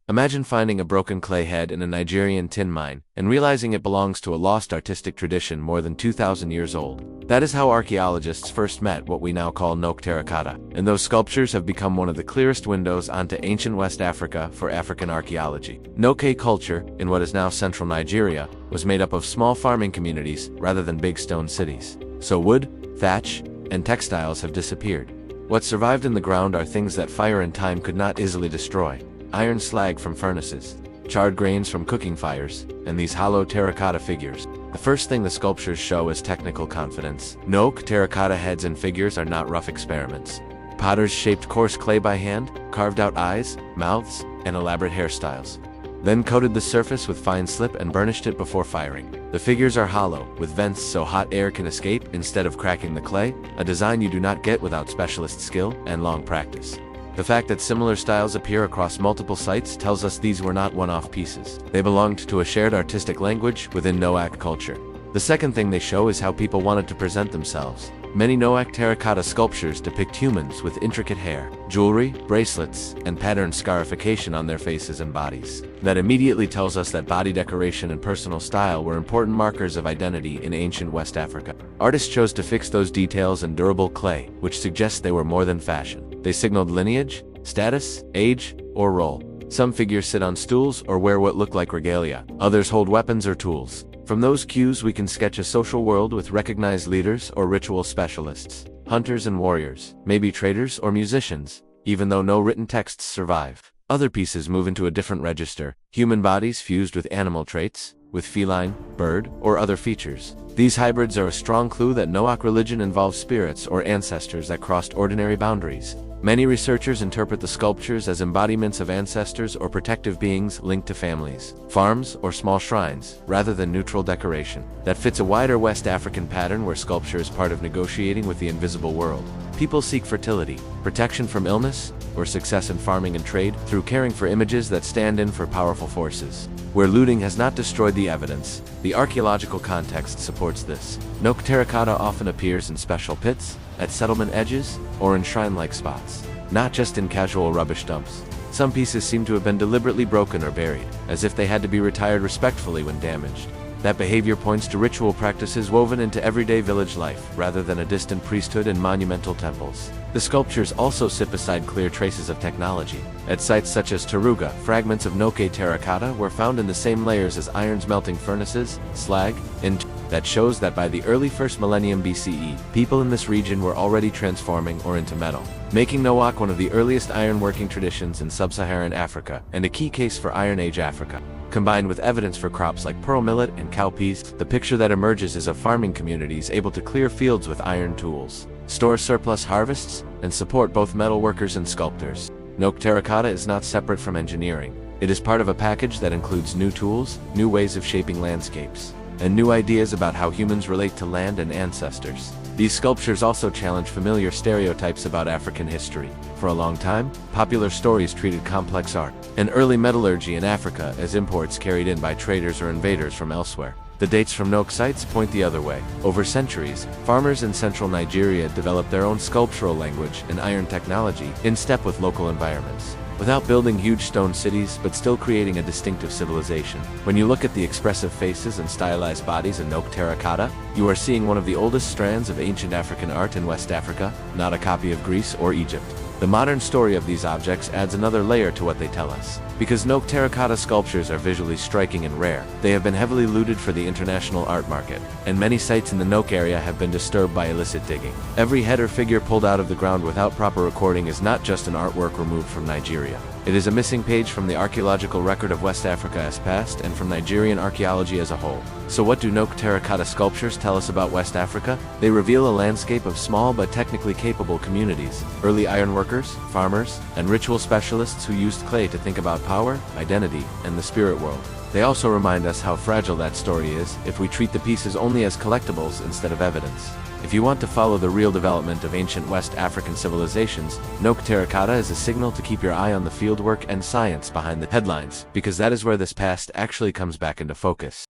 Imagine finding a broken clay head in a Nigerian tin mine and realizing it belongs to a lost artistic tradition more than 2,000 years old. That is how archaeologists first met what we now call Nok terracotta, and those sculptures have become one of the clearest windows onto ancient West Africa for African archaeology. Nok culture, in what is now central Nigeria, was made up of small farming communities rather than big stone cities. So wood, thatch, and textiles have disappeared. What survived in the ground are things that fire and time could not easily destroy. Iron slag from furnaces, charred grains from cooking fires, and these hollow terracotta figures. The first thing the sculptures show is technical confidence. Nok terracotta heads and figures are not rough experiments. Potters shaped coarse clay by hand, carved out eyes, mouths, and elaborate hairstyles. Then coated the surface with fine slip and burnished it before firing. The figures are hollow, with vents so hot air can escape instead of cracking the clay, a design you do not get without specialist skill and long practice. The fact that similar styles appear across multiple sites tells us these were not one-off pieces. They belonged to a shared artistic language within Nok culture. The second thing they show is how people wanted to present themselves. Many Nok terracotta sculptures depict humans with intricate hair, jewelry, bracelets, and patterned scarification on their faces and bodies. That immediately tells us that body decoration and personal style were important markers of identity in ancient West Africa. Artists chose to fix those details in durable clay, which suggests they were more than fashion. They signaled lineage, status, age, or role. Some figures sit on stools or wear what look like regalia. Others hold weapons or tools. From those cues we can sketch a social world with recognized leaders or ritual specialists, hunters and warriors, maybe traders or musicians, even though no written texts survive. Other pieces move into a different register, human bodies fused with animal traits, with feline, bird, or other features. These hybrids are a strong clue that Nok religion involves spirits or ancestors that crossed ordinary boundaries. Many researchers interpret the sculptures as embodiments of ancestors or protective beings linked to families, farms, or small shrines, rather than neutral decoration. That fits a wider West African pattern where sculpture is part of negotiating with the invisible world. People seek fertility, protection from illness, or success in farming and trade through caring for images that stand in for powerful forces. Where looting has not destroyed the evidence, the archaeological context supports this. Nok terracotta often appears in special pits, at settlement edges, or in shrine-like spots, not just in casual rubbish dumps. Some pieces seem to have been deliberately broken or buried, as if they had to be retired respectfully when damaged. That behavior points to ritual practices woven into everyday village life, rather than a distant priesthood in monumental temples. The sculptures also sit beside clear traces of technology. At sites such as Taruga, fragments of Nok terracotta were found in the same layers as iron's melting furnaces, slag, and that shows that by the early 1st millennium BCE, people in this region were already transforming or into metal, making Nok one of the earliest iron-working traditions in sub-Saharan Africa, and a key case for Iron Age Africa. Combined with evidence for crops like pearl millet and cowpeas, the picture that emerges is of farming communities able to clear fields with iron tools, store surplus harvests, and support both metal workers and sculptors. Nok terracotta is not separate from engineering. It is part of a package that includes new tools, new ways of shaping landscapes, and new ideas about how humans relate to land and ancestors. These sculptures also challenge familiar stereotypes about African history. For a long time, popular stories treated complex art and early metallurgy in Africa as imports carried in by traders or invaders from elsewhere. The dates from Nok sites point the other way. Over centuries, farmers in central Nigeria developed their own sculptural language and iron technology in step with local environments, without building huge stone cities but still creating a distinctive civilization. When you look at the expressive faces and stylized bodies in Nok terracotta, you are seeing one of the oldest strands of ancient African art in West Africa, not a copy of Greece or Egypt. The modern story of these objects adds another layer to what they tell us. Because Nok terracotta sculptures are visually striking and rare, they have been heavily looted for the international art market, and many sites in the Nok area have been disturbed by illicit digging. Every head or figure pulled out of the ground without proper recording is not just an artwork removed from Nigeria. It is a missing page from the archaeological record of West Africa as past and from Nigerian archaeology as a whole. So what do Nok terracotta sculptures tell us about West Africa? They reveal a landscape of small but technically capable communities, early ironworkers, farmers, and ritual specialists who used clay to think about power, identity, and the spirit world. They also remind us how fragile that story is if we treat the pieces only as collectibles instead of evidence. If you want to follow the real development of ancient West African civilizations, Nok terracotta is a signal to keep your eye on the fieldwork and science behind the headlines, because that is where this past actually comes back into focus.